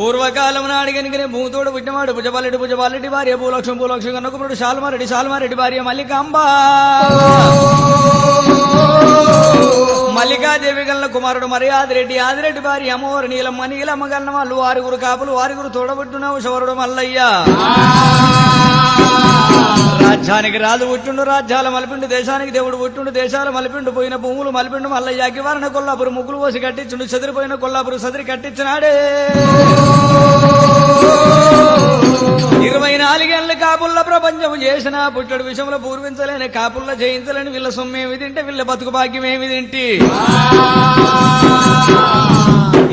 పూర్వకాలం నాడిగనికనే భూతోడు పుట్టినవాడు భుజపాలెడ్డి భార్య భూలక్ష్మి కన్నకుముడు శాల్మారెడ్డి భార్య మల్లికాంబ మల్లికాదేవి గల్ల కుమారుడు మరి ఆదిరెడ్డి భార్య అమ్మవారు నీలమ్మ గన్న వాళ్ళు 6 కాపులు 6 తోడబుట్టున్నావు శవరుడు మల్లయ్య రాజ్యానికి రాజు పుట్టిండు రాజ్యాల మలిపిండు దేశానికి దేవుడు పుట్టిండు దేశాల మలిపిండు పోయిన భూములు మలిపిండు మల్లయ్య అగ్గివారణ కొల్లాపురు ముగ్గులు పోసి కట్టించుండు చెదిరిపోయిన కొల్లాపురు సదిరి కట్టించినాడే 24 ఏళ్ళ కాపుల్ల ప్రపంచం చేసిన పుట్టడు విషయంలో పూర్వించలేని కాపుల్ల జయించలేని వీళ్ళ సొమ్మేమి తింటే వీళ్ళ బతుకు భాగ్యమేమి తింటి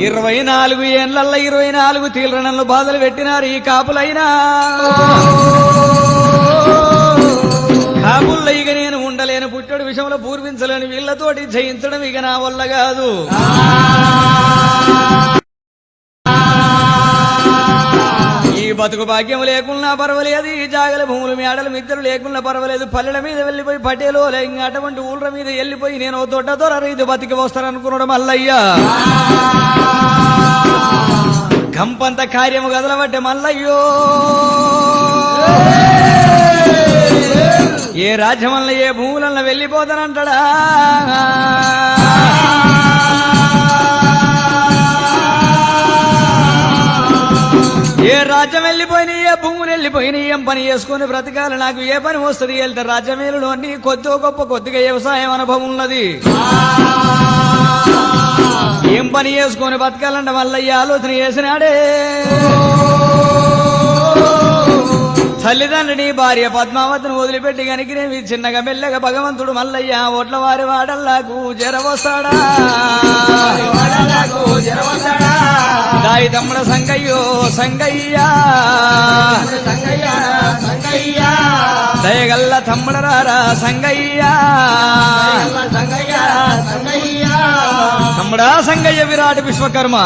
24 ఏళ్ళల్లో 24 తీవ్రణంలో బాధలు పెట్టినారు ఈ కాపులైనా కాపుల్లో ఇక నేను ఉండలేను పుట్టడు విషయంలో పూర్వించలేని వీళ్ళతోటి జయించడం ఇక నా వల్ల కాదు ఈ బతుకు భాగ్యం లేకున్నా పర్వాలేదు ఈ జాగల భూములు మేడలు మిద్దరు లేకున్నా పర్వాలేదు పల్లెల మీద వెళ్లిపోయి పటేలో ఇంకా అటువంటి ఊళ్ళ మీద వెళ్లిపోయి నేను తొట్ట రైతు బతికి వస్తాననుకున్నాడు మల్లయ్య కంపంత కార్యము గదలబట్టే మల్లయ్యో ఏ రాజ్యం వల్ల ఏ భూములన్నా వెళ్ళిపోతానంటాడా ఏ రాజ్యం వెళ్ళిపోయినా ఏ భూములు వెళ్ళిపోయినా ఏం పని చేసుకుని బ్రతకాలి నాకు ఏ పని వస్తుంది వెళ్తే రాజ్యమేలులోని కొద్దిగా వ్యవసాయం అనుభవం ఉన్నది ఏం పని చేసుకుని బతకాలంటే మల్లయ్య ఆలోచన చేసినాడే తల్లిదండ్రిని భార్య పద్మావతిని వదిలిపెట్టి గనికినేవి చిన్నగా మెల్లగా భగవంతుడు మల్లయ్య ఓట్ల వారి వాడల్లాకు జరవస్తాడా దాయి తమ్ముడ సంగయ్యా దయగల్ల తమ్ముడరారా సంగయ్యా తమ్ముడా సంగయ్య విరాట్ విశ్వకర్మ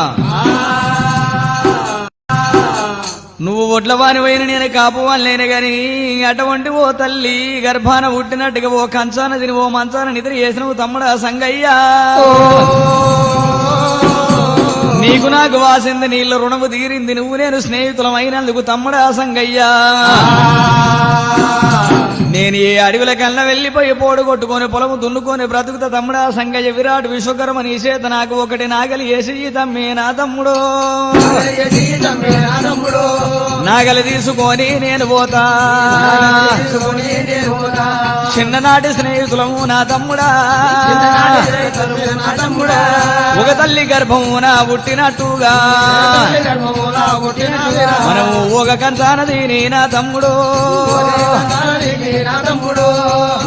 నువ్వు ఒడ్లవాని పోయిన నేను కాపువాళ్ళేనే గాని అటువంటి ఓ తల్లి గర్భాన పుట్టినట్టుగా ఓ కంచాన తిని ఓ మంచాన నిద్ర చేసినవు తమ్ముడా సంగయ్యా నీకు నాకు వాసింది నీళ్ళ రుణము తీరింది నువ్వు నేను స్నేహితులమైనందుకు తమ్ముడా సంగయ్యా నేను ఏ అడవుల కన్నా వెళ్లిపోయి పోడు కొట్టుకొని పొలము దున్నుకొని బ్రతుకుతా తమ్ముడా సంగయ్య విరాట్ విశ్వకర్మ నీ చేత నాకు ఒకటి నాగలి వేసి తమ్మే నా తమ్ముడు నాగలి తీసుకొని నేను పోతా చిన్ననాటి స్నేహితులము నా తమ్ముడా ఒక తల్లి గర్భము నా పుట్టినట్టుగా మనము ఒక కంచానది నా తమ్ముడు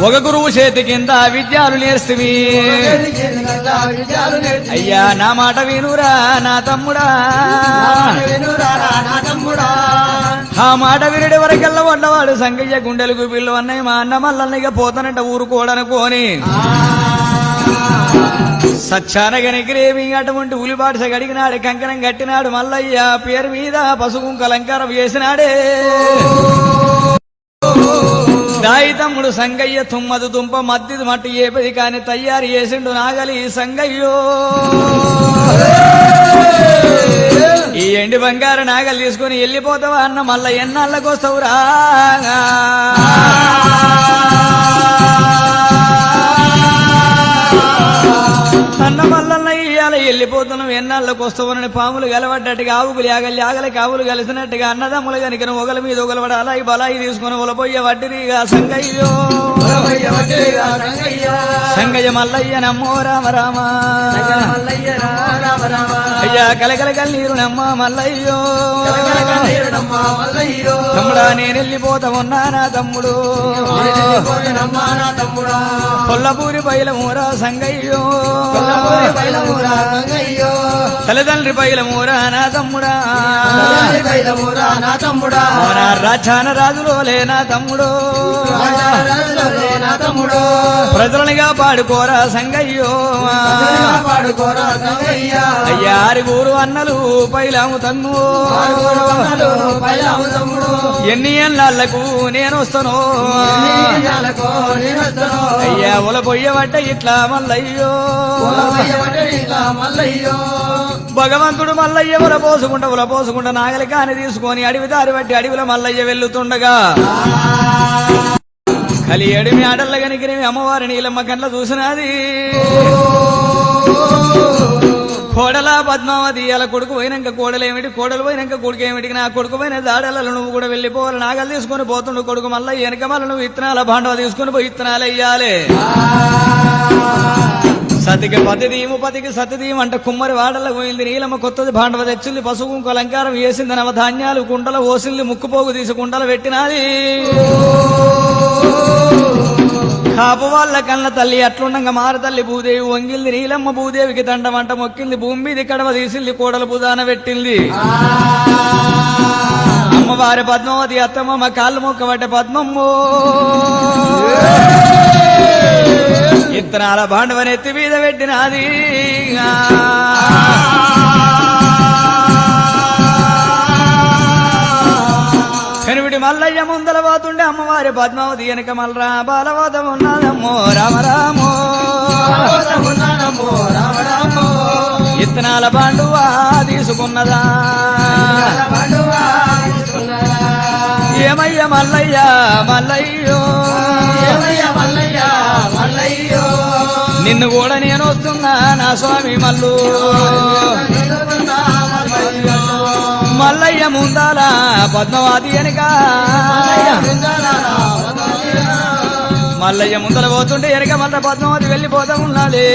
ఒక గురువు చేతి కింద విద్యాలు నేర్స్తువి అయ్యా నా మాట వినురా నా తమ్ముడా ఆ మాట వినడి వరకల్లా ఉన్నవాడు సంగయ్య గుండెలకు పిల్లు అన్నయ్య మా అన్న మల్లన్నయ్య పోతానంట ఊరుకోవడనుకోని సచ్చానగనికిరేమి అటువంటి ఉలిబాట గడిగినాడు కంకణం కట్టినాడు మల్లయ్య పేరు మీద పసుపు అలంకారం చేసినాడే దాయి తమ్ముడు సంగయ్య తుమ్మదు దుంప మద్దిది మట్టి ఏపది కాని తయారు చేసిండు నాగలి సంగయ్యో ఈ ఎండి బంగారు నాగలి తీసుకుని వెళ్ళిపోతావా అన్న మళ్ళా ఎన్నాళ్ళకొస్తావురా అన్న మల్లన్న ఇయ్యాల వెళ్ళిపోతున్నాం ఎన్నాళ్ళకు వస్తామని పాములు గలబడ్డట్టుగా ఆవుకులు ఆగలి కావులు కలిసినట్టుగా అన్నదమ్ములు కనుక ఒకల మీద ఒకలబడి అలాయి బలాయి తీసుకుని ఒలపోయ్య వడ్డిరిగా సంగయ్యో సంగయ్య మల్లయ్య నమ్మో రామ అయ్యా కలకల కన్నీరు నమ్మ మల్లయ్యో తమ్ముడా నేను వెళ్ళిపోతా ఉన్నా నా తమ్ముడు కొల్లపూరి బయలమూరా సంగయ్యో తల్లిదండ్రి బయలమూరా నా తమ్ముడా రాజాన రాజులోలే నా తమ్ముడు ప్రజలనిగా పాడుకోరా సంగయ్యో అయ్యా 6 అన్నలు పైలాము తమ్ము ఎన్ని ఏళ్ళకు నేను వస్తాను అయ్యా ఉల పొయ్యబట్ట ఇట్లా మల్లయ్యో భగవంతుడు మల్లయ్య ఉలపోసుకుంటా నాగలి కాని తీసుకొని అడవి దారి బట్టి అడవిలో మల్లయ్య వెళ్తుండగా కలి అడిమి ఆడల్ల గనికిరి అమ్మవారి నీలమ్మ కండ్ల చూసినది కోడలా పద్మావతి అలా కొడుకు పోయినాక కోడలేమిటి కోడలు పోయినాక కొడుకు ఏమిటి నా కొడుకు పోయిన దాడలలో నువ్వు కూడా వెళ్ళిపోవాలి నాగలు తీసుకొని పోతుండు కొడుకు మళ్ళీ వెనక మళ్ళీ నువ్వు ఇత్తనాల భాండవ తీసుకొని పోయి ఇత్తనాలు వెయ్యాలి సతికి పతికి సతిదీము అంటే కుమ్మరి వాడల్లో పోయింది నీలమ్మ కొత్తది భాండవ తెచ్చింది పసుపు కుంకు అలంకారం వేసింది నవధాన్యాలు కుండలు ఓసింది ముక్కుపోగు తీసి కుండలు పెట్టినది కాపు వాళ్ళ కన్న తల్లి అట్లుండగా మార తల్లి భూదేవి వంగిల్ది నీలమ్మ భూదేవికి దండమంట మొక్కింది భూమి మీద కడవ తీసింది కోడలు భుజాన పెట్టింది అమ్మవారి పద్మావతి అత్తమ్మ కాళ్ళు మొక్కబట్టే పద్మమ్మో ఇత్తనాల భాండవని ఎత్తి మీద పెట్టినది కనివిడి మల్లయ్య ముందల పోతుండే అమ్మవారి పద్మావతి వెనక మల్లరా బాలవాదం ఉన్నదమ్మో రామరామో ఇత్తనాల బాండువా తీసుకున్నదా ఏమయ్య మల్లయ్య మల్లయ్యో నిన్ను కూడా నేను వస్తున్నా నా స్వామి మల్లు మల్లయ్య ముందాల పద్మావతి వెనక మల్లయ్య ముందల పోతుంటే వెనక మల్ల పద్మావతి వెళ్ళిపోతా ఉన్నది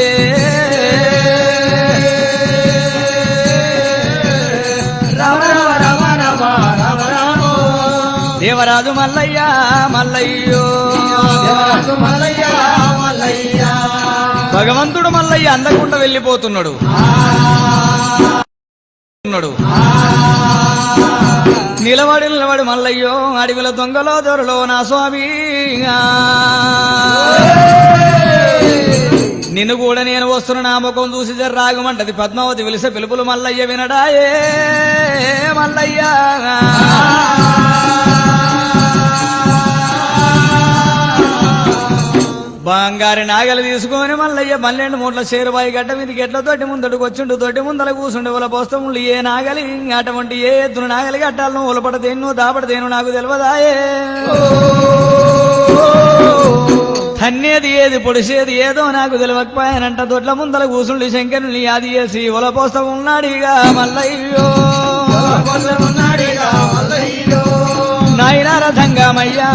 దేవరాజు మల్లయ్య మల్లయ్యో భగవంతుడు మల్లయ్య అందకుండా వెళ్ళిపోతున్నాడు నిలబడి మల్లయ్యో అడవిల దొంగలో దొరలో నా స్వామి నిన్ను కూడా నేను వస్తున్న నా ముఖం చూసి జర్రాగమంటది పద్మావతి వెలిసే పిలుపులు మల్లయ్య వినడాయే మల్లయ్య బంగారి నాగలు తీసుకొని మల్లయ్య 12 మూట్ల చేరుబాయి గడ్డ మీదకి ఎట్ల తోటి ముందడుకు వచ్చిండు తోటి ముందల కూసుండే వాళ్ళ పోస్తములు ఏ నాగలి అటువంటి ఏ ఎద్దును నాగలి కట్టాలను ఉలపడతేను దాపడతేను నాకు తెలియదాయే తన్నేది ఏది పొడిసేది ఏదో నాకు తెలియకపోయానంట దొడ్ల ముందల కూసుండి శంకరుని యాది చేసి ఒల పోస్తం ఉన్నాడిగా మల్లయ్యో నాయనార జంగమయ్యా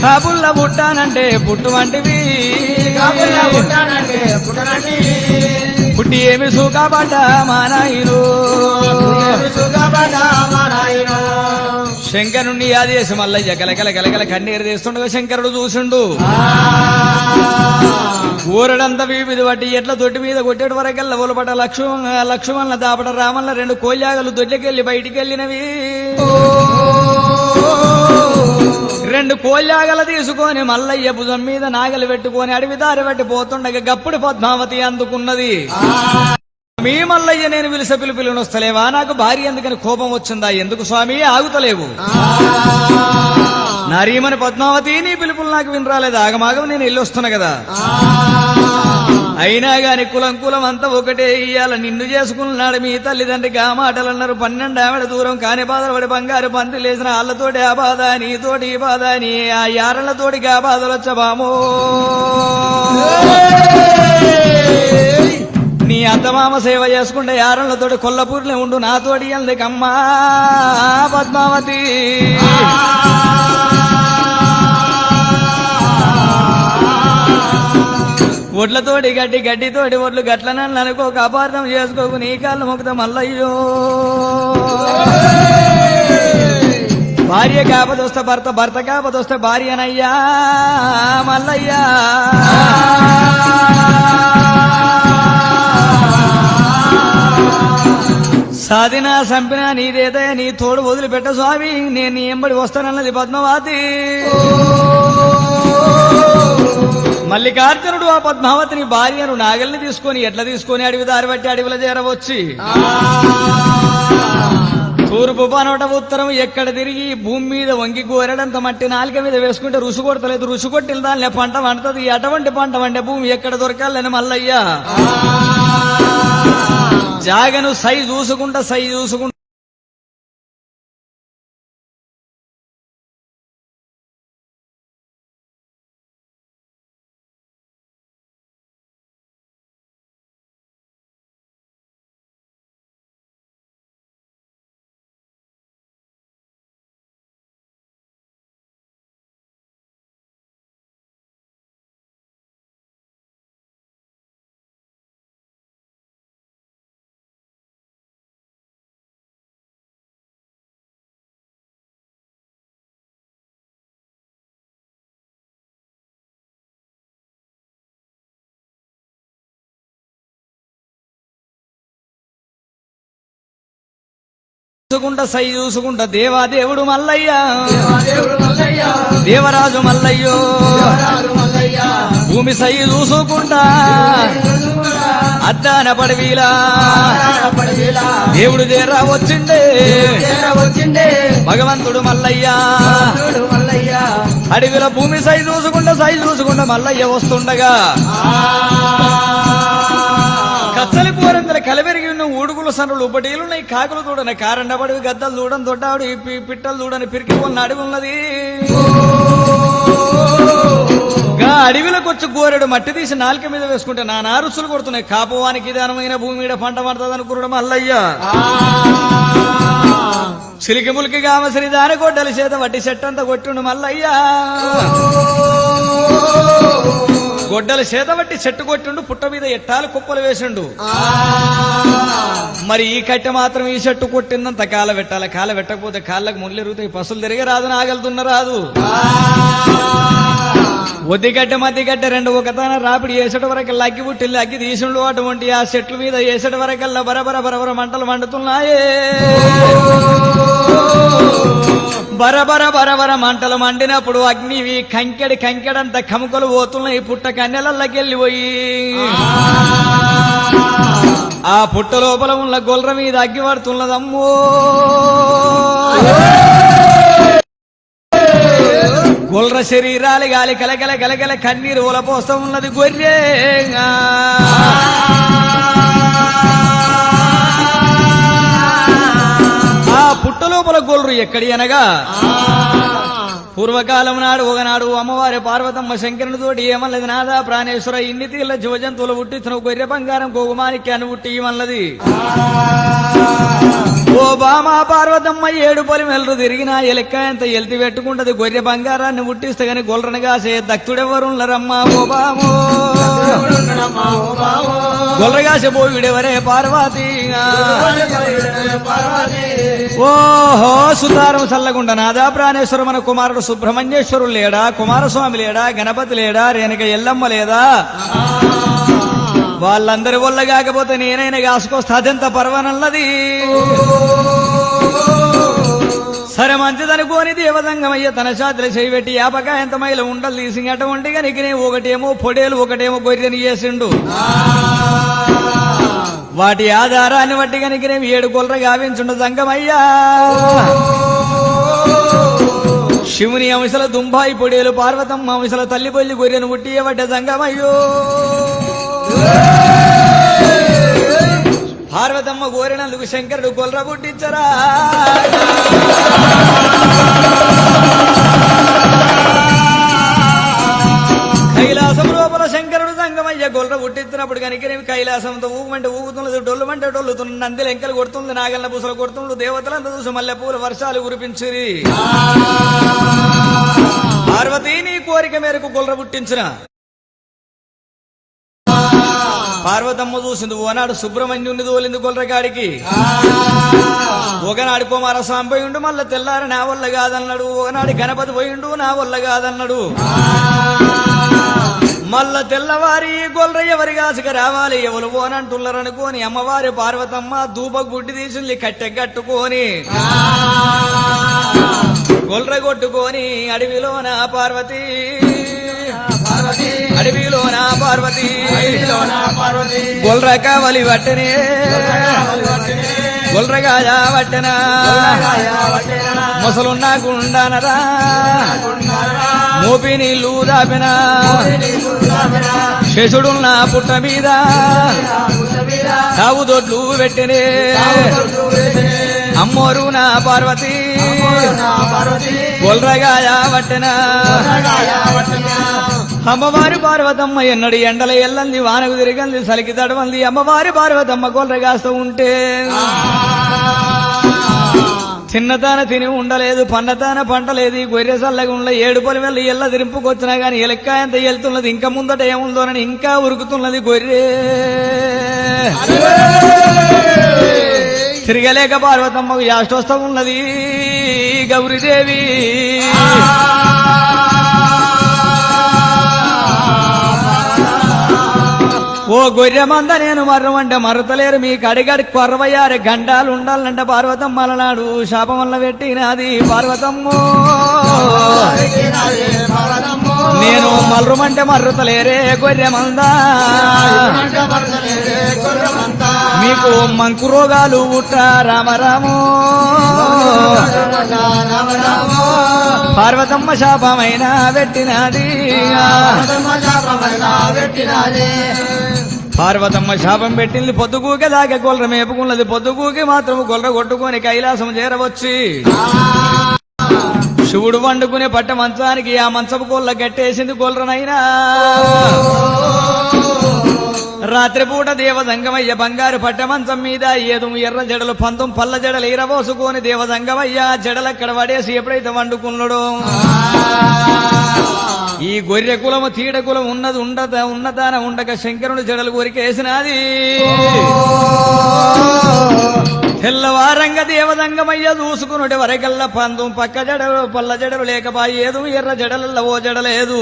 కాపుల్ల పుట్టానంటే పుట్టు వంటివి పుట్టి ఏమి సుఖపడ్డా మా నాయను శంకరుణ్ణి యాదేసి మల్లయ్య కలకల కన్నీరు తీస్తుండగా శంకరుడు చూసిండు ఊరడంతా వీపిది బట్టి ఎట్ల దొడ్డి మీద కొట్టేడు వరకెల్లా ఒలపట లక్ష్మణ దాపట రామల్ల 2 కోల్యాగలు దొడ్లకెళ్ళి బయటికి వెళ్ళినవి 2 కోల్యాగలు తీసుకొని మల్లయ్య భుజం మీద నాగలు పెట్టుకొని అడవి దారి బట్టి పోతుండగా గప్పుడు పద్మావతి అందుకున్నది మీ మల్లయ్య నేను పిలిసే పిలుపులను వస్తలేవా నాకు భార్య ఎందుకని కోపం వచ్చిందా ఎందుకు స్వామి ఆగుతలేవు నారీమని పద్మావతి నీ పిలుపులు నాకు వినరాలేదు ఆగమాగం నేను వెళ్ళొస్తున్నా కదా అయినా గాని కులం అంతా ఒకటే ఇయ్యాల నిన్ను చేసుకున్నాడు మీ తల్లిదండ్రికి ఆ మాటలు అన్నారు 12 ఆవిడ దూరం కాని బాధలు పడి బంగారు పంతి లేసిన వాళ్ళతోటి ఆ బాధ నీతోటి ఈ బాధ నీ ఆ యారలతోటికి ఆ బాధలు వచ్చబామో నీ అత్తమామ సేవ చేసుకుంటే యారలతోటి కొల్లపూర్లే ఉండు నాతోటి ఎందుకమ్మా పద్మావతి ఒడ్లతోటి గడ్డితోటి ఒడ్లు గట్లనని అనుకోక అపార్థం చేసుకోకు నీ కాళ్ళు మొక్కుతా మల్లయ్యో భార్య కాపదొస్తే భర్త కాపదొస్తే భార్యనయ్యా మల్లయ్యా సాధినా సంపినా నీదేదే నీ తోడు వదిలిపెట్ట స్వామి నేను నీ ఎంబడి వస్తానన్నది పద్మావతి మల్లికార్జునుడు ఆ పద్మావతిని భార్యను నాగల్ని తీసుకొని ఎట్లా తీసుకొని అడవి దారి బట్టి అడవిలో చేరవచ్చి తూర్పు పనోట ఉత్తరం ఎక్కడ తిరిగి భూమి మీద వంగి గోరెడంత మట్టి నాలుక మీద వేసుకుంటే రుచి కొడతలేదు, రుచి కొట్టిన దానిలో పంట వండుతుంది. అటువంటి పంట వండే భూమి ఎక్కడ దొరకాలని మల్లయ్యా జాగను సై చూసుకుంటా సై చూసుకుంటా దేవాదేవుడు మల్లయ్య దేవరాజు మల్లయ్యో భూమి సై చూసుకుంటా అద్దాన పడవీలా దేవుడు దేరా వచ్చిండే భగవంతుడు మల్లయ్య అడవిలో భూమి సై చూసుకుంటా మల్లయ్య వస్తుండగా కచ్చలి పోరందల కలబెరిగి ఉన్న ఊడుగుల సనులు ఉపటీలున్నాయి, కాకులు చూడని కారండబడివి, గద్దలు చూడని దొడ్డాడు, పిట్టలు చూడని పిరికి ఉన్న అడవున్నది. అడవిలోకి వచ్చి గోరెడు మట్టి తీసి నాలుక మీద వేసుకుంటే నా నారుసులు కొడుతున్నాయి. కాపువానికి దానమైన భూమి మీద పంట పడుతుంది అనుకున్నాడు మల్లయ్య. చిలికి ములికి కామసరి దాని గొడ్డలి చేత వడ్డీ చెట్టంతా కొట్టిండు మల్లయ్య. గొడ్డల చేత బట్టి చెట్టు కొట్టిండు, పుట్ట మీద ఎట్టాలు కుప్పలు వేసిండు. మరి ఈ కట్టె మాత్రం ఈ చెట్టు కొట్టిందంత కాల పెట్టాలి, కాల పెట్టకపోతే కాళ్ళకు ముళ్ళు ఎరుగుతాయి, పసులు తిరిగి రాదు, నాగలుతున్న రాదు. ఒద్దిగడ్డ మధ్యగడ్డ రెండు ఒకతాన రాపిడి వేసట వరకు లగ్గి పుట్టిల్లు అగ్గి తీసిండు. అటువంటి ఆ చెట్ల మీద వేసట వరకల్లా బరబర మంటలు మండుతున్నాయే. బరబర మంటలు మండినప్పుడు అగ్నివి కంకెడంత కముకలు పోతున్నాయి. పుట్ట కన్నెలకెళ్ళిపోయి ఆ పుట్ట లోపల ఉన్న గొల్ర మీద అగ్గి పడుతున్నదమ్మో. గొల్ర శరీరాలు గాలి కలగల కన్నీరు ఓలపోస్తా ఉన్నది గొర్రె. ఆ పుట్ట లోపల గొల్రు ఎక్కడి అనగా పూర్వకాలం నాడు ఒకనాడు అమ్మవారి పార్వతమ్మ శంకరుని తోటి ఏమన్నది, నాదా ప్రాణేశ్వర ఇన్ని తీళ్ళ జీవజంతువులు పుట్టించిన గొర్రె బంగారం కోగుమానిక్యాన్ని పుట్టి ఏమన్నది. ఓ బామా పార్వతమ్మ 7 పొలిమెల్లు తిరిగినా ఎలెక్క ఎంత ఎల్తి పెట్టుకుంటది, గొర్రె బంగారాన్ని పుట్టిస్తే గాని గొల్రను కాసే దక్తుడెవరున్నరమ్మా. ఓ బామో గొల్రగాసే పోయిడెవరే పార్వతి. ఓహో సుతారం చల్లగుండ నాదా ప్రాణేశ్వర మన కుమారుడు సుబ్రహ్మణ్యేశ్వరుడు లేడా, కుమారస్వామి లేడా, గణపతి లేడా, రేణుక ఎల్లమ్మ లేదా, వాళ్ళందరి వల్ల కాకపోతే నేనైనా కాసుకొస్తా అదెంత పర్వనన్నది. సరే మంచిదనుకోని దేవదంగమయ్య తన చేతులు చేయబెట్టి యాపకాయంత మైల ఉండలు తీసి అటువంటిగా నీకు ఒకటేమో పొడేలు ఒకటేమో గొర్రెని చేసిండు. వాటి ఆధారాన్ని బట్టి కనుక 7 గొల్ర గావించుండు దంగమయ్యా. శివుని అంశల దుంబాయి పొడేలు, పార్వతమ్మ అంశల తల్లిపల్లి గొర్రెను పుట్టియబడ్డ దంగమయ్యో. పార్వతమ్మ గోరెనందుకు శంకరుడు గొల్ర పుట్టించరా. కైలాసం లోపల శంకరుడు దంగమయ్య గొల్ర పుట్టించినప్పుడు కనుక కైలాసంతో ఊగుమంటే ఊగుతున్నది, డొల్లుమంటే డొల్లుతున్నది, నందిలు ఎంకలు కొడుతుంది, నాగళ్ళ పూసలు కొడుతుండ్రు, దేవతలంతా చూసి మల్లె పూల వర్షాలు కురిపించిరి. పార్వతీ నీ కోరిక మేరకు గొల్ర పుట్టించిన పార్వతమ్మ చూసింది. ఓనాడు సుబ్రహ్మణ్యుని తోలింది గొల్రగాడికి. ఒకనాడు కుమారస్వామి పోయిండు, మళ్ళా తెల్లారి నా వల్ల కాదన్నాడు. ఒకనాడు గణపతి పోయిండు, నా వల్ల కాదన్నాడు. మళ్ళా తెల్లవారి గొల్ర ఎవరి కాసుక రావాలి, ఎవరు పోనంటున్నారనుకోని అమ్మవారి పార్వతమ్మ ధూప గుడ్డి తీసింది, కట్టె కట్టుకొని గొల్ర కొట్టుకొని అడవిలోన పార్వతి అడవిలోన పార్వతి గొల్ర కావలి వట్టనే గొల్రగాయ వట్టెన ముసలున్నా గుండానరా మోపి నీళ్లు దాపిన శేషుడున్న పుట్ట మీద తావు దొడ్లు పెట్టినే అమ్మోరు నా పార్వతి గొల్రగాయ వట్టెన అమ్మవారి పార్వతమ్మ ఎన్నడు ఎండల ఎల్లంది వానకు తిరిగంది సలికి తడవంది అమ్మవారి పార్వతమ్మ గొల్రగాస్తూ ఉంటే చిన్నతాన తిని ఉండలేదు పన్నతాన పంటలేదు ఈ గొర్రె సల్లగా ఉండ 7 పొలిమేళ్ళు ఎల్ల తిరింపుకొచ్చినా గాని ఎలక్కాయంత వెళ్తున్నది ఇంకా ముందట ఏముందోనని ఇంకా ఉరుకుతున్నది గొర్రె తిరగలేక పార్వతమ్మకు యాష్టోస్తం ఉన్నది గౌరీదేవి ఓ గొర్రె మంద నేను మర్రమంటే మర్రతలేరు మీ కడిగడి 66 గంటాలు ఉండాలంటే పార్వతమ్మల నాడు శాపం వల్ల పెట్టినది పార్వతమ్మ నేను మర్రమంటే మర్రతలేరే గొర్రె మంద మీకు మంకు రోగాలు ఉట్ట రామరామో పార్వతమ్మ శాపమైనా పెట్టినది పార్వతమ్మ శాపం పెట్టింది పొద్దుగూకే దాకా గొల్ర మేపుకున్నది పొద్దుగూకి మాత్రం గొల్ర కొట్టుకొని కైలాసం చేరవచ్చి శివుడు వండుకునే పట్ట మంచానికి ఆ మంచపు గొల్ల గట్టేసింది గొల్రనైనా రాత్రిపూట దేవదంగమయ్య బంగారు పట్ట మంచం మీద ఏదో ఎర్ర జడలు 19 పల్ల జడలు ఇరవోసుకొని దేవదంగమయ్య జడలక్కడ పడేసి ఎప్పుడైతే వండుకున్నాడో ఈ గొర్రె కులము తీడ కులం ఉన్నది ఉన్నదాన ఉండక శంకరుని జడలు కొరికేసినది తెల్లవారంగ దేవదంగమయ్య దూసుకున్నటి వరకల్లా 19 పక్క జడలు పల్ల జడలు లేకపాయి ఏదో ఎర్ర జడలల్ల ఓ జడలేదు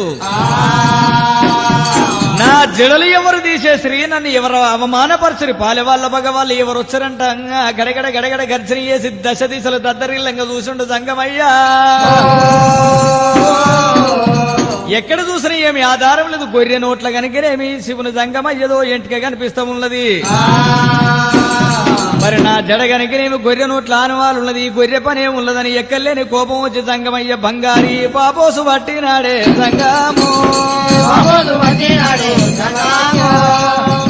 నా జడలు ఎవరు తీసేసిరి నన్ను ఎవరు అవమానపరచరి పాలెవాళ్ళ భగవాళ్ళు ఎవరు వచ్చారంట గడగడ గడగడ గర్జన చేసి 10 దిశలు దద్దరిల్లంగా చూసిండు సంగమయ్యా ఎక్కడ చూసినా ఏమి ఆధారం లేదు గొర్రె నోట్ల కనుకనేమి శివుని సంగమయ్యదో ఎంటిక కనిపిస్తూ ఉన్నది మరి నా జడ కనుకనేమి గొర్రె నోట్ల ఆనవాళ్ళు ఉన్నది ఈ గొర్రె పనే ఉన్నదని ఎక్కలేని కోపం వచ్చి సంగమయ్య బంగారి పాపోసు పట్టినాడే సంగము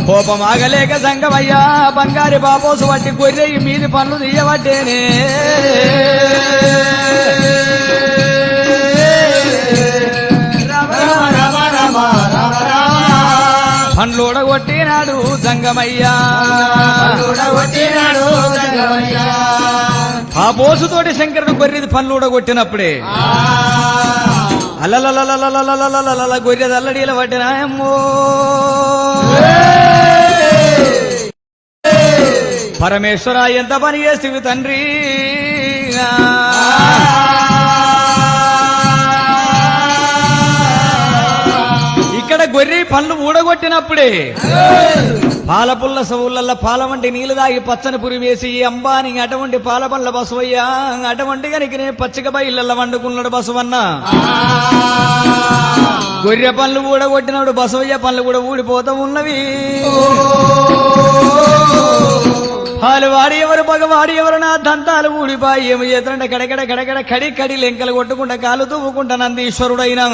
కోపం ఆగలేక సంగమయ్య బంగారి పాపోసు పట్టి గొర్రె మీది పనులు తీయబట్టేనే పండ్లుడగొట్టినాడు సంగమయ్యా ఆ బోసుతోటి శంకరుడు గొర్రెది పండ్లుడగొట్టినప్పుడే అల్లలలలలలలలలల గొర్రెది అల్లడీల పట్టినాయమ్మో పరమేశ్వర ఎంత పని చేస్తేవి తండ్రి ఇక్కడ గొర్రె పండ్లు ఊడగొట్టినప్పుడే పాల పుల్ల సవులల్లో పాల వంటి నీళ్లు దాగి పచ్చని పురి వేసి అంబాని అటువంటి పాల పండ్ల బసవయ్యా అటువంటి కనుకనే పచ్చిక బయళ్ళల్లో వండుకున్నాడు బసవన్న గొర్రె పండ్లు ఊడగొట్టినాడు బసవయ్య పండ్లు కూడా ఊడిపోతూ ఉన్నవి పాలు వాడి ఎవరు పగవాడి ఎవరు నా దంతాలు ఊడిపాయి ఏమి చేతంటే కడగడ గడగడ కడి కడి లెంకలు కొట్టుకుంటా కాలు తవ్వుకుంటా నందీశ్వరుడైనా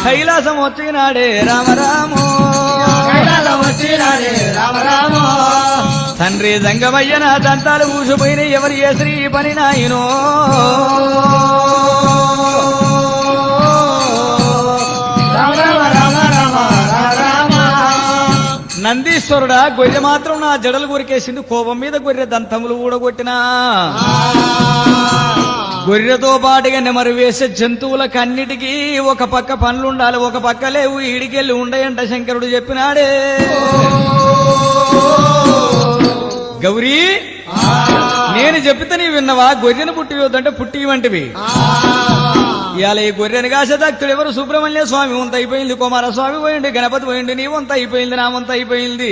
కైలాసం వచ్చినాడే రామరామో తండ్రి సంగమయ్య నా దంతాలు ఊసిపోయిన ఎవరు చేసి ఈ పని నాయనో నందీశ్వరుడా గొర్రె మాత్రం నా జడలు కొరికేసింది కోపం మీద గొర్రె దంతములు ఊడగొట్టినా గొర్రెతో పాటుగా నెమరు వేసే జంతువులకన్నిటికీ ఒక పక్క పనులుండాలి ఒక పక్క లేవు ఈడికెళ్ళి ఉండయంట శంకరుడు చెప్పినాడే గౌరీ నేను చెప్తే నీ విన్నవా గొర్రెను పుట్టివద్దంటే పుట్టి వంటివి ఇవాళ ఈ గొర్రెను కాసే దక్తుడు ఎవరు సుబ్రహ్మణ్య స్వామి వంత అయిపోయింది కుమారస్వామి పోయింది గణపతి పోయింది నీ వంత అయిపోయింది నా వంత అయిపోయింది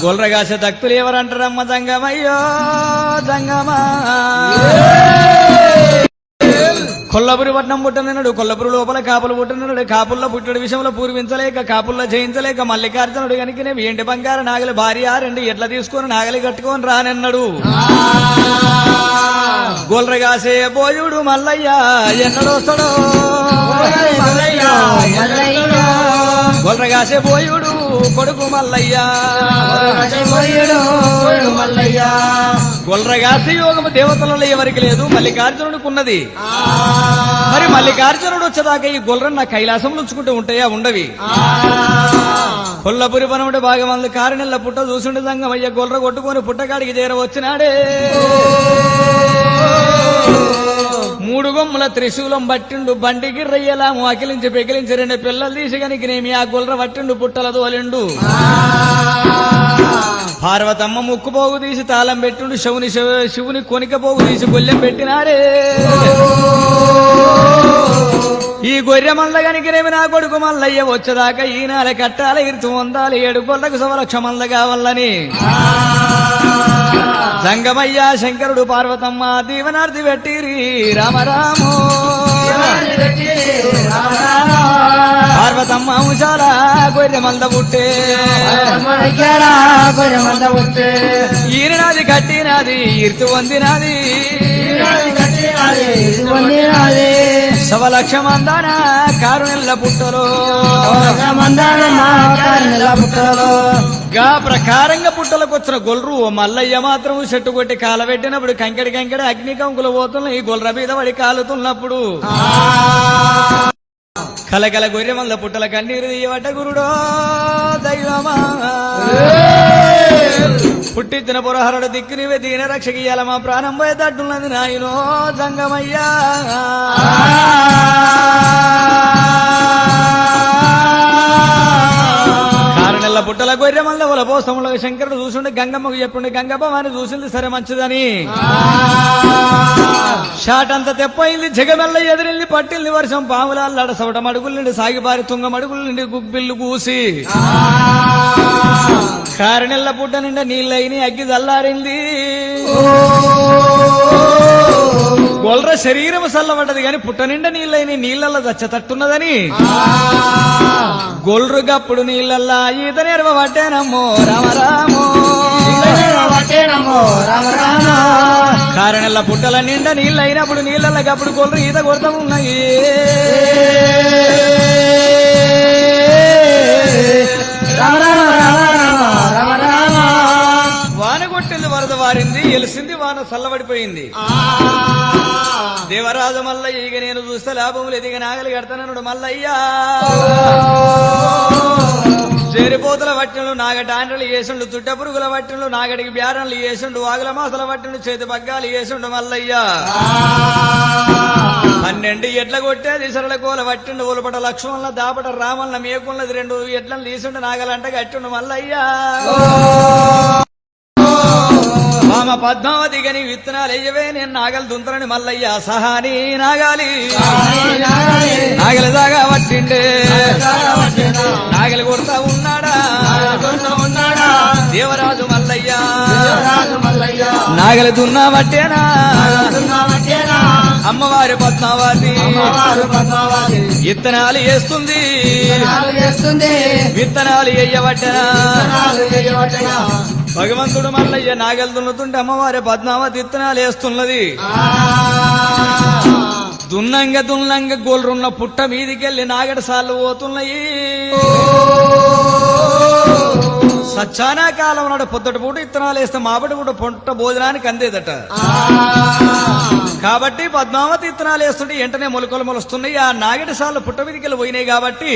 గొల్రగాసే దక్తులు ఎవరంటారమ్మ సంగమయ్యో సంగమా కొల్లపురి పట్నం పుట్టనన్నాడు, కొల్లపురి లోపల కాపులు పుట్టనన్నాడు, కాపుల్లో పుట్టడు విషయంలో పూర్వించలేక కాపుల్లో జయించలేక మల్లికార్జునుడు కనుకనే ఏంటి బంగార నాగలి భార్య రెండు ఎట్లా తీసుకొని నాగలి కట్టుకొని రానన్నాడు. గొల్రగాసే బోయుడు మల్లయ్య ఎన్నడొస్తాడో, గొల్రగాసే బోయుడు కొడుకు మల్లయ్య, గొల్రగాసి యోగము దేవతలలో ఎవరికి లేదు, మల్లికార్జునుడికి ఉన్నది. మరి మల్లికార్జునుడు వచ్చేదాకా ఈ గొల్రను నా కైలాసం ఉంచుకుంటూ ఉంటాయా? ఉండవి. కొల్లపురి పనముడు భాగమంది కారణెల్ల పుట్ట చూసుండే సంగమయ్య గొల్ర కొట్టుకొని పుట్టకాడికి చేరవచ్చినాడే. మూడు గొమ్ముల త్రిశూలం పట్టిండు, బండికి రయ్యలా అకిలించి పెకిలించి రెండు పిల్లలు తీసి కనికినేమి ఆ గొల్ర పట్టిండు పుట్టల తోలిండు. పార్వతమ్మ ముక్కుపోగు తీసి తాళం పెట్టిండు, శివుని కొనికపోగు తీసి గొల్లెం పెట్టినాడే. ఈ గొర్రె మల్ల కనికినేమి నా కొడుకు మల్లయ్య వచ్చేదాకా ఈనాల కట్టాల ఇరుతు పొందాలి, 7 గొర్రెలకు సవలక్ష మంద కావాలని సంగమయ్య శంకరుడు పార్వతమ్మ దీవనార్థి పెట్టిరి రామరామో. పార్వతమ్మ అంశాల గొర్రె మంద పుట్టే, ఈయన నాది కట్టినాది ఇర్తు వందినాది, సవలక్ష మందాన కారునెల్ల పుట్టలో గా ప్రకారంగా పుట్టలకు వచ్చిన గొల్రు మల్లయ్య మాత్రం చెట్టు కొట్టి కాలబెట్టినప్పుడు కంకెడి కంకెడి అగ్ని కంకులు పోతున్న ఈ గొల్ర మీద పడి కాలుతున్నప్పుడు కలకల గొర్రె మల్ల పుట్టల కన్నీరు తీయవట గురుడో దైవమా. పుట్టించిన పురహరుడు దిక్కు నీవే దీన రక్షకియాల మా ప్రాణం పోయే తట్టున్నది నాయనో సంగమయ్యా. కారణెల్ల పుట్టల గొర్రె మల్ల వాళ్ళ పోసములో శంకరుడు చూసుండే గంగమ్మకు చెప్పుండే గంగమ్మ అని చూసింది సరే మంచిదని. షాట్ అంతా తెప్పయింది, జగమెల్ల ఎదిరింది, పట్టింది వర్షం పాములాడ సవట మడుగుల నుండి సాగిపారి తుంగ మడుగుల నుండి గుగ్గిళ్ళు కూసి కారణెల్ల పుట్ట నిండా నీళ్ళైని అగ్గి చల్లారింది. గొల్ర శరీరం చల్లబడ్డది గాని పుట్ట నిండా నీళ్ళైని నీళ్ళల్లో దచ్చ తట్టున్నదని గొల్రుగప్పుడు నీళ్ళల్లా ఈత నేర్వ పట్టేనమ్మో రామరామో. కారణెల్ల పుట్టల నిండా నీళ్ళు అయినప్పుడు నీళ్ళల్లకప్పుడు గొల్రు ఈత కొడతా ఉన్నాయి. వాన కొట్టింది వరద వారింది, ఎలిసింది వాన చల్లబడిపోయింది. దేవరాజు మల్లయ్య ఇక నేను చూస్తే లాభం లేదు, ఇక నాగలి కడతానన్నాడు మల్లయ్యా. చేరిపోతుల వట్టిండు నాగటాండ్రలు వేసిండు, చుట్ట పురుగుల వట్టిండు నాగడికి బ్యారన్లు వేసిండు, వాగుల మాసల వట్టిండు చేతి పగ్గాలు వేసిండు మల్లయ్య. 12 ఎడ్ల కొట్టేది సరళ కోల వట్టిండు, ఉలపట లక్ష్మణుల దాపట రామన్న మేకున్నది 2 ఎడ్లను తీసిండు నాగలంట కట్టిండు మల్లయ్య. మామ పద్మావతి గని విత్తనాలు అయ్యవే నేను నాగలు దుంతరని మల్లయ్య సహాని నాగాలి నాగలి దాగా పట్టిండే నాగలి కొడతా ఉన్నాడా దేవరాజు మల్లయ్య నాగలి దున్నా పట్టేనా అమ్మవారి పద్మావతి విత్తనాలు వేస్తుంది విత్తనాలు వేయబట్టనా భగవంతుడు మల్లయ్య నాగలు దున్నుతుంటే అమ్మవారి పద్మావతి విత్తనాలు వేస్తున్నది. దున్నంగా గోల్రున్న పుట్ట మీదికెళ్లి నాగడి సార్లు పోతున్నాయి. సచ్చానా కాలం నాడు పొద్దుట పూట విత్తనాలు వేస్తే మాపటి పూట పొట్ట భోజనానికి అందేదట. కాబట్టి పద్మావతి విత్తనాలు వేస్తుంటే వెంటనే మొలకలు మొలుస్తున్నాయి. ఆ నాగడి సార్లు పుట్ట మీదికెళ్ళి పోయినాయి కాబట్టి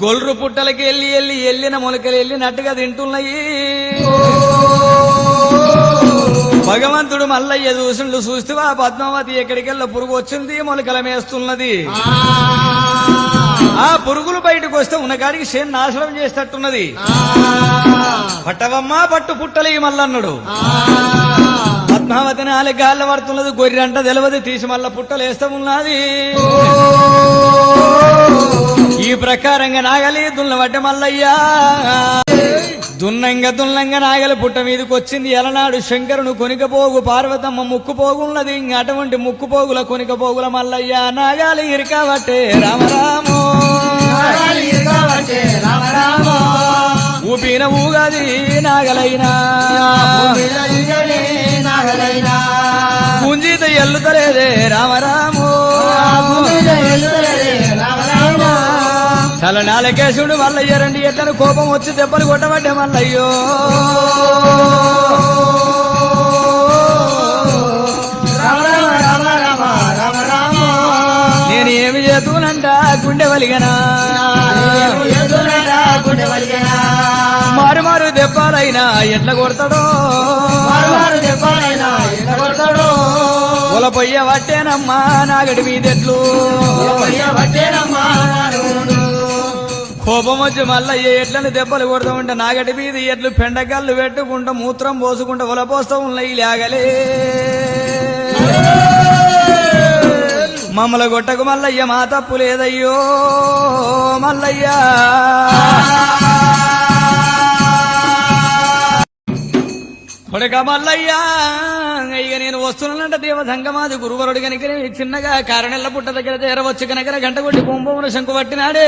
గొల్రు పుట్టలకి వెళ్ళిన మొలకలు వెళ్ళినట్టుగా తింటున్నాయి. భగవంతుడు మల్లయ్య చూస్తే ఆ పద్మావతి ఎక్కడికెళ్ళ పురుగు వచ్చింది మొలకల మేస్తున్నది. ఆ పురుగులు బయటకు వస్తే ఉన్నగాడికి చేను నాశనం చేసేటట్టున్నది. పట్టవమ్మా పట్టు పుట్టలి మల్లన్నాడు. పద్మావతి 4 గాళ్ళ పడుతున్నది. గొర్రెంట తెలవది తీసి మల్ల పుట్టలేస్తా ఉన్నది. ఈ ప్రకారంగా నాగలి దున్న పట్ట మల్లయ్యా దున్నంగా నాగల పుట్ట మీదకి వచ్చింది ఎలనాడు శంకరును కొనికపోగు పార్వతమ్మ ముక్కుపోగున్నది అటువంటి ముక్కుపోగుల కొనికపోగుల మల్లయ్య నాగాలి ఇరికాబట్టే రామరామో ఊపిన ఊగది నాగలైనా గుంజిత ఎల్లుతలేదే రామరామో తల నాలకేశుడు మల్లయ్య రండి ఎట్లను కోపం వచ్చి దెబ్బలు కొట్టబట్టే మల్లయ్యో నేను ఏమి చేతునంట గుండె వలిగనా మారు దెబ్బలైనా ఎట్ల కొడతాడో పొయ్య పట్టేనమ్మా నాగడి మీదెట్లు కోపం వచ్చి మల్లయ్య ఎట్లని దెబ్బలు కొడతా ఉంటే నాగటి మీద ఎట్లు పెండకల్లు పెట్టుకుంటా మూత్రం పోసుకుంటా ఒలపోస్తూ ఉన్నాయి లాగలే మమ్మల గొట్టకు మల్లయ్య మా తప్పు లేదయ్యో మల్లయ్య కొడక మల్లయ్య ఇక నేను వస్తున్నానంట దేవసంగమాది గురువరుడు కనుక చిన్నగా కారణెల్ల పుట్ట దగ్గర చేరవచ్చు కనుక గంట కొట్టి కుంభమున శంకు పట్టినాడే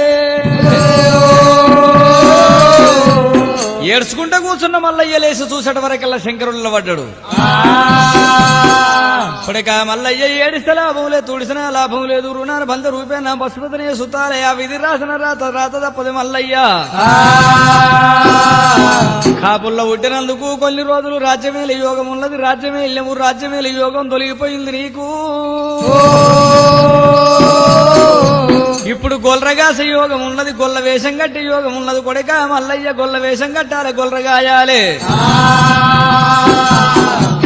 ఏడ్చుకుంటా కూర్చున్న మల్లయ్య లేచి చూసేట వరకల్లా శంకరుల్లో పడ్డాడు కొడక మల్లయ్య ఏడిస్తే లాభం లేదు తుడిసిన లాభం లేదు రుణాలు బంధ రూపేనా పశుపతిని సుతాలే ఆ విధి రాసిన రాత తప్పది మల్లయ్య కాపుల్లో పుట్టినందుకు కొన్ని రోజులు రాజ్యమేల యోగం ఉన్నది రాజ్యమే వెళ్ళము రాజ్యమేల యోగం తొలగిపోయింది నీకు ఇప్పుడు గొల్లగాస యోగం ఉన్నది గొల్ల వేషం కట్టి యోగం ఉన్నది కొడక మల్లయ్య గొల్ల వేషం కట్టాలి గొల్లగాయాలే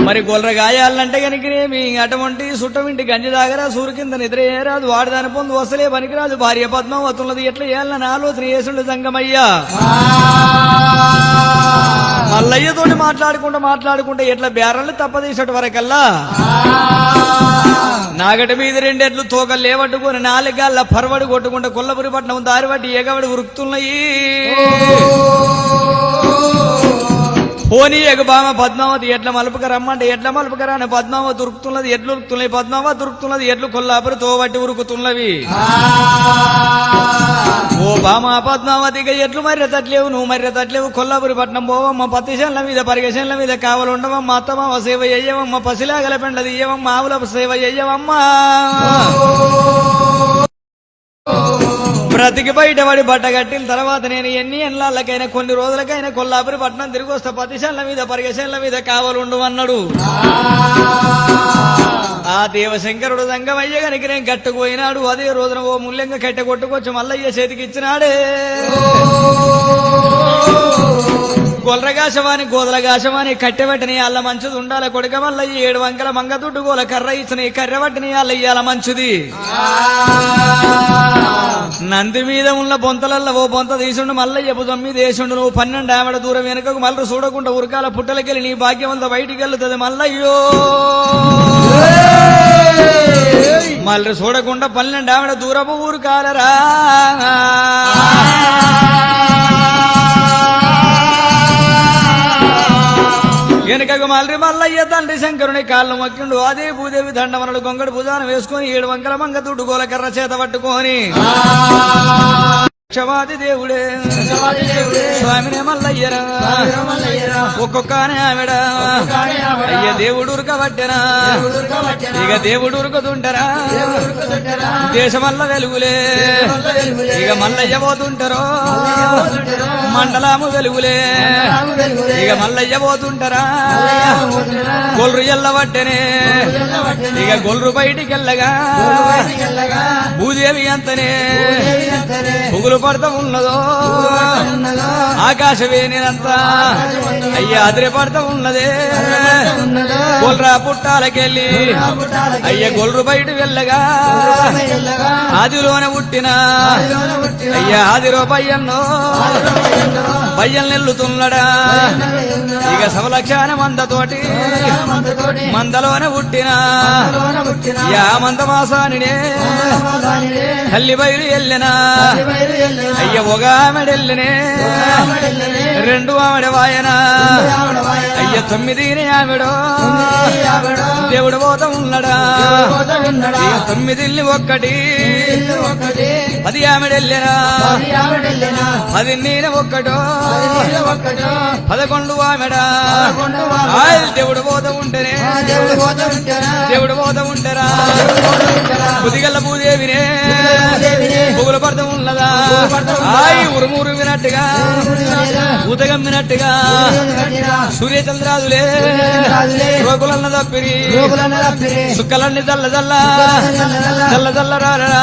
మరి గొల్లగాయాలంటే కనుకనేమి అటువంటి సుట్టమింటి గంజి దాగరా సూరు కింద నిద్ర ఏరాదు వాడదాని పొందు వస్తలే పనికిరాదు భార్య పద్మావతున్నది ఎట్లా చేయాలని ఆలోచన చేసుండు సంగమయ్యా మల్లయ్యతోటి మాట్లాడుకుంటా ఎట్లా బేరల్ని తప్పదీసేట వరకల్లా నాగటి మీద రెండెట్లు తోకలు లేవట్టుకుని నాలుగాళ్ళ పరవడి కొట్టుకుంటా కొల్లపురి పట్నం దారి బట్టి ఎగబడి ఉరుకుతున్నాయి పోనీ ఎగబామ పద్మావతి ఎట్ల మలుపుక రమ్మంటే ఎట్ల మలుపుకరా అని పద్మావతి ఉరుకుతున్నది ఎట్లు ఉరుకుతున్నాయి పద్మావతి ఉరుకుతున్నది ఎట్లు కొల్లాపురి తోబట్టి ఉరుకుతున్నవి ఓ బామ పద్మావతిగా ఎట్లు మర్రె తట్లేవు నువ్వు మర్రె తట్లేవు కొల్లాపురి పట్నం పోవమ్మ పత్తి చేనుల మీద పరిగశన్ల మీద కావలు ఉండవమ్మ అత్తమావ సేవ చెయ్యవమ్మ పసిలాగల పెండది ఇయ్యవమ్మ ఆవుల సేవ చెయ్యవమ్మా బ్రతికి బయటపడి బట్ట కట్టిన తర్వాత నేను ఎన్ని ఎన్లాళ్ళకైనా కొన్ని రోజులకైనా కొల్లాపురి పట్నం తిరిగి వస్తా పతిశన్ల మీద పరిగశన్ల మీద కావలుండు అన్నాడు ఆ దేవశంకరుడు సంగమయ్య గనికి నేను కట్టుకుపోయినాడు అదే రోజున ఓ ముల్యంగా కట్టె కొట్టుకొచ్చి మల్లయ్య చేతికి ఇచ్చినాడే గొల్లగాశవాని గోదలగాశవాని కట్టెబట్టిని అల్ల మంచిది ఉండాలి కొడుక మల్లయ్య 7 వంకల మంగదుడ్డు గోల కర్ర ఇచ్చిన కర్రెబట్టిని అల్ల ఇయ్యాల మంచిది నంది మీద ఉన్న బొంతలల్ల ఓ బొంత తీసుండు మల్లయ్య భుజం మీద వేసుండు నువ్వు 12 ఆవిడ దూరం వెనుకకు మల్లరు చూడకుండా ఉరకాల పుట్టలకెళ్ళి నీ భాగ్యవంత బయటికి వెళ్తుంది మల్లయ్యో మల్లరు చూడకుండా 12 ఆవిడ దూరపు ఊరుకాలరా వెనుకకు మల్లి మల్లయ్య తండ్రి శంకరుని కాళ్ళు మొక్కిండు అదే భూదేవి దండమనడు గొంగడు భుజాన వేసుకొని 7 వంకల మంగ దుడ్డు గోల కర్ర చేత పట్టుకొని క్షమాది దేవుడే స్వామినే మల్లయ్యరా ఒక్కొక్కనే ఆవిడ అయ్య దేవుడు ఉరకబట్టెనా ఇక దేవుడు ఉరుకుతుంటారా దేశమల్ల వెలుగులే ఇక మల్లయ్య పోతుంటారో మండలము వెలుగులే ఇక మల్లయ్య పోతుంటారా గొల్రు ఎల్లబట్టెనే ఇక గొల్రు బయటికి వెళ్ళగా భూదేవి అంతనే పుగులు పడతా ఉన్నదో ఆకాశవేనిదంతా అయ్యా అదిరి పడతా ఉన్నదే గొల్రా పుట్టాలకెళ్ళి అయ్య గొల్రు బయట వెళ్ళగా ఆదిలోనే పుట్టిన అయ్యా ఆదిరో పయ్యన్నో పయ్యలు నెల్లుతున్నాడా ఇక సవలక్షాన మందతోటి మందలోనే పుట్టిన యా మంద మాసానినే తల్లి బయలు వెళ్ళినా అయ్య ఒగామెడెళ్ళినే రెండు ఆవిడ వాయన అయ్య 9 ఆవిడో దేవుడు పోత ఉన్నాడా 9 ఇల్లు ఒక్కటి 10 ఆవిడెళ్ళినా 10 నేను ఒక్కటో 11 ఆవిడ దేవుడు పోత ఉంటేనే దేవుడు పోత ఉంటారా బుదిగల్ల భూదేవినే పుగుల పడత ఉన్నదా ఉరుమురు వినట్టుగా ఉదగమ్మినట్టుగా సూర్యచంద్రాదులే రోగులన్న తప్పిరి సుక్కలన్నీ దల్ల దల్ల దల్ల దల్ల రారా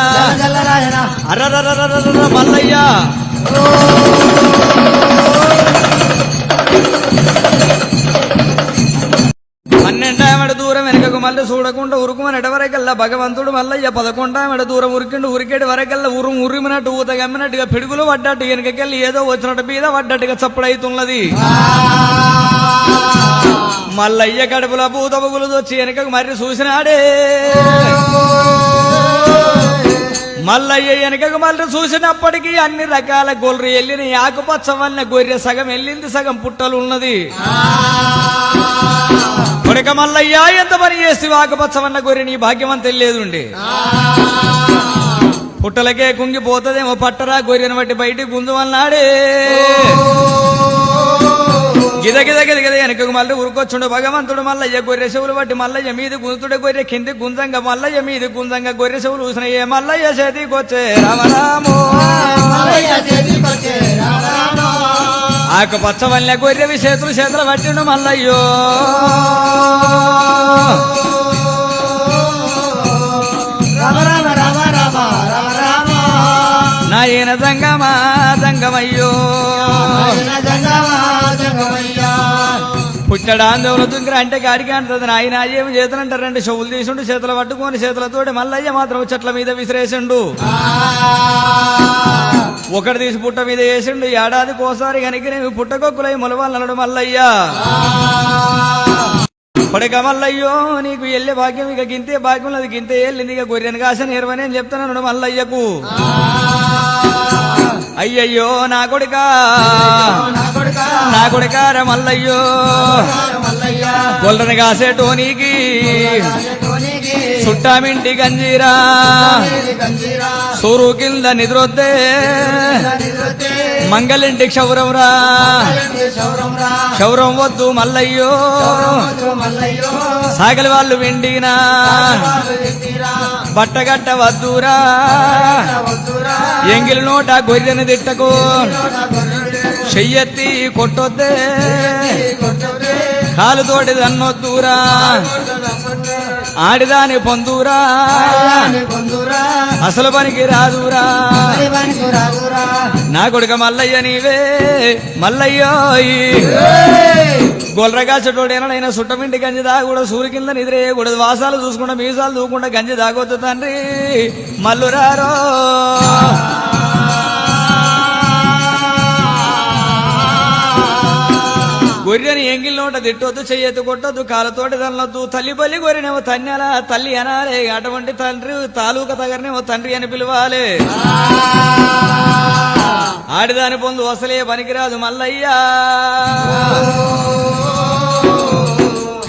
అర్రర్ర మల్లయ్య పన్నెండామెడ దూరం వెనకకు మళ్ళీ చూడకుండా ఉరుకుమని ఎడవరకల్లా భగవంతుడు మల్లయ్య 11ఆమెడ దూరం ఉరికిండు ఉరికేడు వరకల్లా ఉరిమినట్టు ఊత గమ్మినట్టుగా పిడుగులు పడ్డట్టు వెనకకెళ్ళి ఏదో వచ్చినట్టు మీద పడ్డట్టుగా చప్పుడైతున్నది మల్లయ్య కడుపులో పూత బొగులు వచ్చి వెనకకు మర్రి చూసినాడే మల్లయ్య వెనకకు మళ్ళీ చూసినప్పటికీ అన్ని రకాల గొర్రె వెళ్ళిన ఆకుపచ్చ వల్ల గొర్రె సగం వెళ్ళింది సగం పుట్టలు ఉన్నది కొడక మల్లయ్య ఎంత పని చేసి ఆకుపచ్చవన్న గొర్రె నీ భాగ్యమని తెలియదుండి పుట్టలకే కుంగిపోతుందేమో పట్టరా గొర్రెను బట్టి బయటికి గుంజు అన్నాడే గిద గిద గిద గిద వెనకకు మళ్ళీ ఉరుకొచ్చుండు భగవంతుడు మల్లయ్య గొర్రె చెవులు బట్టి మల్లయ్య మీది గుంజుడు గొర్రె కింది గుంజంగా మల్లయ్య మీది గుంజంగా గొర్రె చెవులు చూసినాయే మల్లయ్య చేతికొచ్చే రామరామో ఆకుపచ్చ వల్ల గొర్రెవి చేతులు పట్టిండు మల్లయ్యో నాయన జంగమా జంగమయ్యో పుట్టడాందోళన దుంగర అంటే గాడికి అంటది నాయన ఏమి చేతులంటారు 2 చెవులు తీసుండు చేతులు పట్టుకొని చేతులతోటి మల్లయ్య మాత్రం చెట్ల మీద విసిరేసిండు ఒకటి తీసి పుట్ట మీద వేసిండు ఏడాదికోసారి కనుక నేను పుట్టకొక్కులై మొలవాలన్నాడు మల్లయ్య పడక మల్లయ్యో నీకు వెళ్ళే భాగ్యం ఇక గింతే భాగ్యం అది గింతే వెళ్ళింది ఇక గొర్రెను కాస నేర్వని అని చెప్తున్నాడు మల్లయ్యకు అయ్యయ్యో నా కొడుకా ర మల్లయ్యో గొల్లని కాసేటోనికి చుట్టామింటి గంజీరా సూరు కింద నిద్రొద్దే మంగళింటి క్షౌరం రా క్షౌరం వద్దు మల్లయ్యో సాగలి వాళ్ళు వెండినా బట్టగట్ట వద్దురా ఎంగిలి నోట గొర్రెను తిట్టకు చెయ్యెత్తి కొట్టొద్దే కాలుతోటి దన్నొద్దురా ఆడిదాని పొందురా అసలు పనికి రాదురా నా కొడుక మల్లయ్య నీవే మల్లయ్యో గొల్రగాచటోడేనైనా సుట్టమింటి గంజి దాగూడ సూర్యు కింద నిద్రేయకూడదు వాసాలు చూసుకుంటా మీసాలు దూకుండా గంజి దాగొద్దు తండ్రి మల్లురారో గొర్రెని ఎంగిల్ నోట తిట్టొద్దు చెయ్యొద్దు కొట్టొద్దు కాలతోటి తనలొద్దు తల్లి బల్లి గొర్రెనేమో తన్యాల తల్లి అనాలే అటువంటి తండ్రి తాలూకా తగరనేమో తండ్రి అని పిలవాలి ఆడిదాని పొందు అసలే పనికిరాదు మల్లయ్యా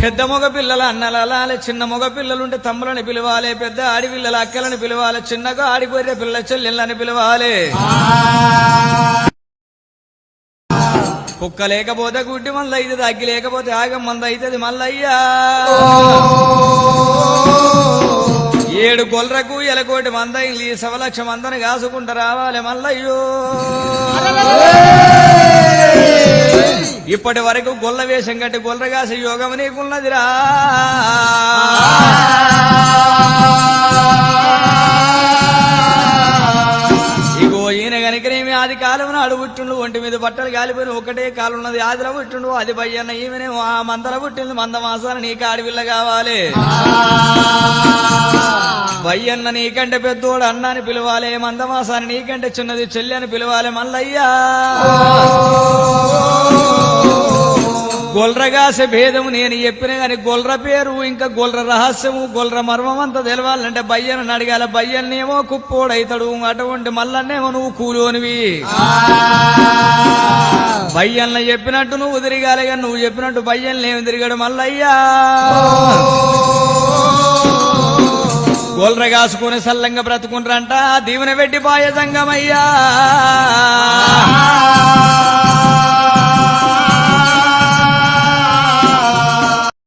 పెద్ద మగ పిల్లల అన్నలాలే చిన్న మగ పిల్లలుంటే తమ్ములని పిలవాలి పెద్ద ఆడి పిల్లల అక్కలని పిలవాలి చిన్నగా ఆడి గొర్రె పిల్ల చెల్లెళ్ళని పిలవాలి కుక్క లేకపోతే గుడ్డి మంద అవుతుంది అగ్గి లేకపోతే ఆగం మంద అవుతుంది మల్లయ్యా 7 గొల్రకు ఎలకోటి మంద ఈ 1 లక్ష మందని కాసుకుంటూ రావాలి మల్లయ్యో ఇప్పటి వరకు గొల్ల వేషం కట్టి గొల్లగాసి యోగం నీకున్నదిరా ఇగో ఈయన కనుకనేమి ఆది కాలం నాడు పుట్టిండు ఒంటి మీద బట్టలు కాలిపోయిన ఒకటే కాలున్నది ఆదిలో పుట్టిండు అది బయ్యన్న ఈమెనేమో ఆ మందల పుట్టింది మంద మాసాలు నీకు ఆడవిల్ల కావాలి బయ్యన్న నీకంటే పెద్దోడు అన్నాని పిలవాలి మందమాసాన్ని నీకంటే చిన్నది చెల్లి అని పిలవాలి మల్లయ్యా గొల్రగాసే భేదము నేను చెప్పిన గాని గొల్ర పేరు ఇంకా గొల్ర రహస్యము గొల్ర మర్మం అంతా తెలవాలంటే బయ్యను అడగాల బయ్యన్నేమో కుప్పోడైతాడు అటువంటి మల్లన్నేమో నువ్వు కూలోనివి బయ్యన్ల చెప్పినట్టు నువ్వు తిరగాలిగా నువ్వు చెప్పినట్టు బయ్యన్లు ఏమి తిరిగాడు మల్లయ్యా గోల్ర కాసుకుని సల్లంగా బ్రతుకుంటారంట దీవెన పెట్టి పాయ సంగమయ్యా